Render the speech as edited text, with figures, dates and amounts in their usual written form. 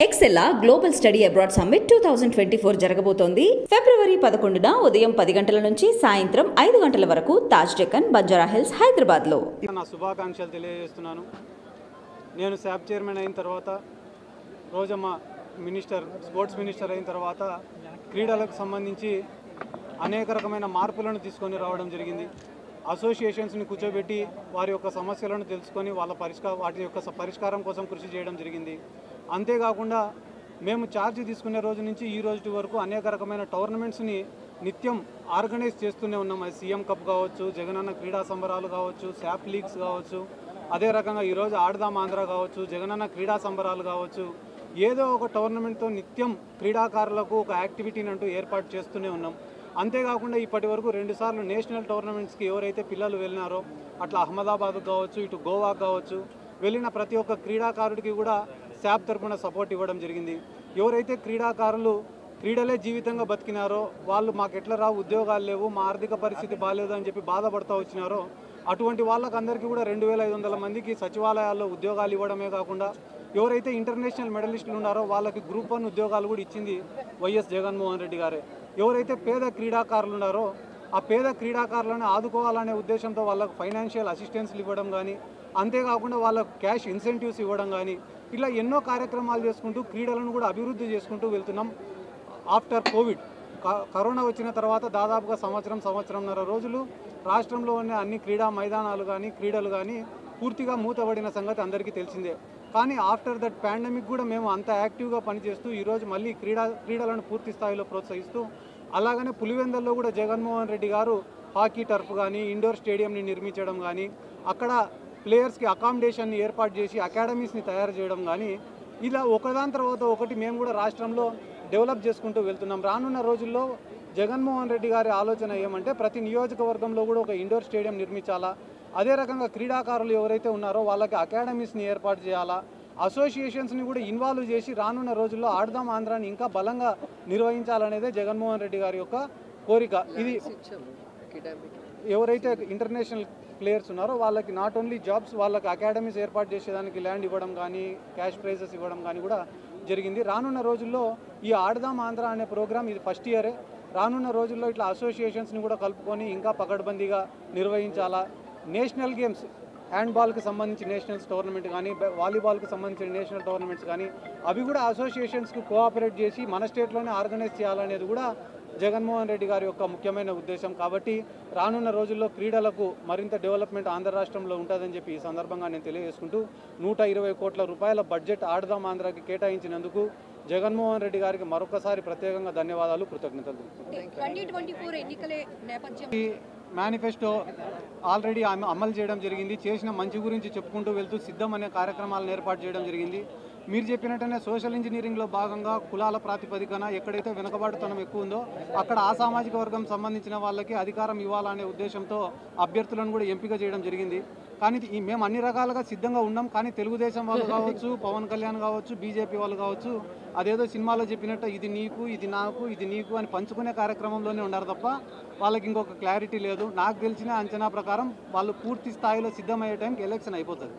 ఎక్సెల్లా global study abroad summit 2024 జరగబోతోంది. ఫిబ్రవరి 11న ఉదయం 10 గంటల నుంచి సాయంత్రం 5 గంటల వరకు తాజ్ డెక్కన్, బంజారా హిల్స్, హైదరాబాద్లో. నా శుభాకాంక్షలు తెలియజేస్తున్నాను. నేను శాప్ చైర్మన్ అయిన తర్వాత, రోజమ్మ స్పోర్ట్స్ మినిస్టర్ అయిన తర్వాత క్రీడలకు సంబంధించి అనేక రకమైన మార్పులను తీసుకొని రావడం జరిగింది. అసోసియేషన్స్ని కూర్చోబెట్టి వారి యొక్క సమస్యలను తెలుసుకొని వాటి యొక్క పరిష్కారం కోసం కృషి చేయడం జరిగింది. అంతేకాకుండా మేము ఛార్జ్ తీసుకునే రోజు నుంచి ఈ రోజు వరకు అనేక రకమైన టోర్నమెంట్స్ని నిత్యం ఆర్గనైజ్ చేస్తూనే ఉన్నాం. అది సీఎం కప్ కావచ్చు, జగనన్న క్రీడా సంబరాలు కావచ్చు, శాప్ లీగ్స్ కావచ్చు, అదే రకంగా ఈరోజు ఆడదాం ఆంధ్ర కావచ్చు, జగనన్న క్రీడా సంబరాలు కావచ్చు, ఏదో ఒక టోర్నమెంట్తో నిత్యం క్రీడాకారులకు ఒక యాక్టివిటీని అంటూ ఏర్పాటు చేస్తూనే ఉన్నాం. అంతేకాకుండా ఇప్పటి వరకు 2 సార్లు నేషనల్ టోర్నమెంట్స్కి ఎవరైతే పిల్లలు వెళ్ళినారో, అట్లా అహ్మదాబాద్కు కావచ్చు, ఇటు గోవాకు కావచ్చు, వెళ్ళిన ప్రతి ఒక్క క్రీడాకారుడికి కూడా శాప్ తరఫున సపోర్ట్ ఇవ్వడం జరిగింది. ఎవరైతే క్రీడాకారులు క్రీడలే జీవితంగా బతికినారో, వాళ్ళు మాకు ఎట్లా రావు, ఉద్యోగాలు లేవు, మా ఆర్థిక పరిస్థితి బాగాలేదు అని చెప్పి బాధపడుతూ వచ్చినారో, అటువంటి వాళ్ళకందరికీ కూడా 2500 మందికి సచివాలయాల్లో ఉద్యోగాలు ఇవ్వడమే కాకుండా, ఎవరైతే ఇంటర్నేషనల్ మెడలిస్టులు ఉన్నారో వాళ్ళకి గ్రూప్ 1 ఉద్యోగాలు కూడా ఇచ్చింది వైఎస్ జగన్మోహన్ రెడ్డి గారే. ఎవరైతే పేద క్రీడాకారులు ఉన్నారో ఆ పేద క్రీడాకారులను ఆదుకోవాలనే ఉద్దేశంతో వాళ్ళకు ఫైనాన్షియల్ అసిస్టెన్స్లు ఇవ్వడం కానీ, అంతేకాకుండా వాళ్ళకు క్యాష్ ఇన్సెంటివ్స్ ఇవ్వడం కానీ, ఇలా ఎన్నో కార్యక్రమాలు చేసుకుంటూ క్రీడలను కూడా అభివృద్ధి చేసుకుంటూ వెళ్తున్నాం. ఆఫ్టర్ కోవిడ్ కరోనా వచ్చిన తర్వాత దాదాపుగా సంవత్సరంన్నర రోజులు రాష్ట్రంలో ఉన్న అన్ని క్రీడా మైదానాలు కానీ క్రీడలు కానీ పూర్తిగా మూతబడిన సంగతి అందరికీ తెలిసిందే. కానీ ఆఫ్టర్ దట్ పాండమిక్ కూడా మేము అంత యాక్టివ్గా పనిచేస్తూ ఈరోజు మళ్ళీ క్రీడలను పూర్తి స్థాయిలో ప్రోత్సహిస్తూ, అలాగనే పులివెందల్లో కూడా జగన్మోహన్ రెడ్డి గారు హాకీ టర్ఫ్ కానీ, ఇండోర్ స్టేడియంని నిర్మించడం కానీ, అక్కడ ప్లేయర్స్కి అకామిడేషన్ని ఏర్పాటు చేసి అకాడమీస్ని తయారు చేయడం కానీ, ఇలా ఒకదాని తర్వాత ఒకటి మేము కూడా రాష్ట్రంలో డెవలప్ చేసుకుంటూ వెళ్తున్నాం. రానున్న రోజుల్లో జగన్మోహన్ రెడ్డి గారి ఆలోచన ఏమంటే, ప్రతి నియోజకవర్గంలో కూడా ఒక ఇండోర్ స్టేడియం నిర్మించాలా, అదే రకంగా క్రీడాకారులు ఎవరైతే ఉన్నారో వాళ్ళకి అకాడమీస్ని ఏర్పాటు చేయాలా, అసోసియేషన్స్ని కూడా ఇన్వాల్వ్ చేసి రానున్న రోజుల్లో ఆడదాం ఆంధ్రాని ఇంకా బలంగా నిర్వహించాలనేదే జగన్మోహన్ రెడ్డి గారి యొక్క కోరిక. ఇది ఎవరైతే ఇంటర్నేషనల్ ప్లేయర్స్ ఉన్నారో వాళ్ళకి నాట్ ఓన్లీ జాబ్స్, వాళ్ళకి అకాడమీస్ ఏర్పాటు చేసేదానికి ల్యాండ్ ఇవ్వడం కానీ, క్యాష్ ప్రైజెస్ ఇవ్వడం కానీ కూడా జరిగింది. రానున్న రోజుల్లో ఈ ఆడదాం ఆంధ్ర అనే ప్రోగ్రామ్ ఇది ఫస్ట్ ఇయరే. రానున్న రోజుల్లో ఇట్లా అసోసియేషన్స్ని కూడా కలుపుకొని ఇంకా పకడ్బందీగా నిర్వహించాలా. నేషనల్ గేమ్స్, హ్యాండ్బాల్కి సంబంధించి నేషనల్స్ టోర్నమెంట్ కానీ, వాలీబాల్కి సంబంధించిన నేషనల్ టోర్నమెంట్స్ కానీ, అవి కూడా అసోసియేషన్స్కి కోఆపరేట్ చేసి మన స్టేట్లోనే ఆర్గనైజ్ చేయాలనేది కూడా జగన్మోహన్ రెడ్డి గారి యొక్క ముఖ్యమైన ఉద్దేశం. కాబట్టి రానున్న రోజుల్లో క్రీడలకు మరింత డెవలప్మెంట్ ఆంధ్ర రాష్ట్రంలో ఉంటుందని చెప్పి ఈ సందర్భంగా నేను తెలియజేసుకుంటూ, 120 కోట్ల రూపాయల బడ్జెట్ ఆడదాం ఆంధ్రాకి కేటాయించినందుకు జగన్మోహన్ రెడ్డి గారికి మరొకసారి ప్రత్యేకంగా ధన్యవాదాలు, కృతజ్ఞతలు. ఈ మేనిఫెస్టో ఆల్రెడీ అమలు చేయడం జరిగింది. చేసిన మంచి గురించి చెప్పుకుంటూ వెళ్తూ సిద్ధం అనే కార్యక్రమాలను ఏర్పాటు చేయడం జరిగింది. మీరు చెప్పినట్టనే సోషల్ ఇంజనీరింగ్లో భాగంగా కులాల ప్రాతిపదికన ఎక్కడైతే వెనుకబాటుతనం ఎక్కువ ఉందో అక్కడ ఆ సామాజిక వర్గం సంబంధించిన వాళ్ళకి అధికారం ఇవ్వాలనే ఉద్దేశంతో అభ్యర్థులను కూడా ఎంపిక చేయడం జరిగింది. కానీ మేము అన్ని రకాలుగా సిద్ధంగా ఉన్నాం. కానీ తెలుగుదేశం వాళ్ళు కావచ్చు, పవన్ కళ్యాణ్ కావచ్చు, బీజేపీ వాళ్ళు కావచ్చు, అదేదో సినిమాలో చెప్పినట్టు ఇది నీకు, ఇది నాకు, ఇది నీకు అని పంచుకునే కార్యక్రమంలోనే ఉన్నారు తప్ప వాళ్ళకి ఇంకొక క్లారిటీ లేదు. నాకు తెలిసిన అంచనా ప్రకారం వాళ్ళు పూర్తి స్థాయిలో సిద్ధమయ్యే టైంకి ఎలక్షన్ అయిపోతుంది.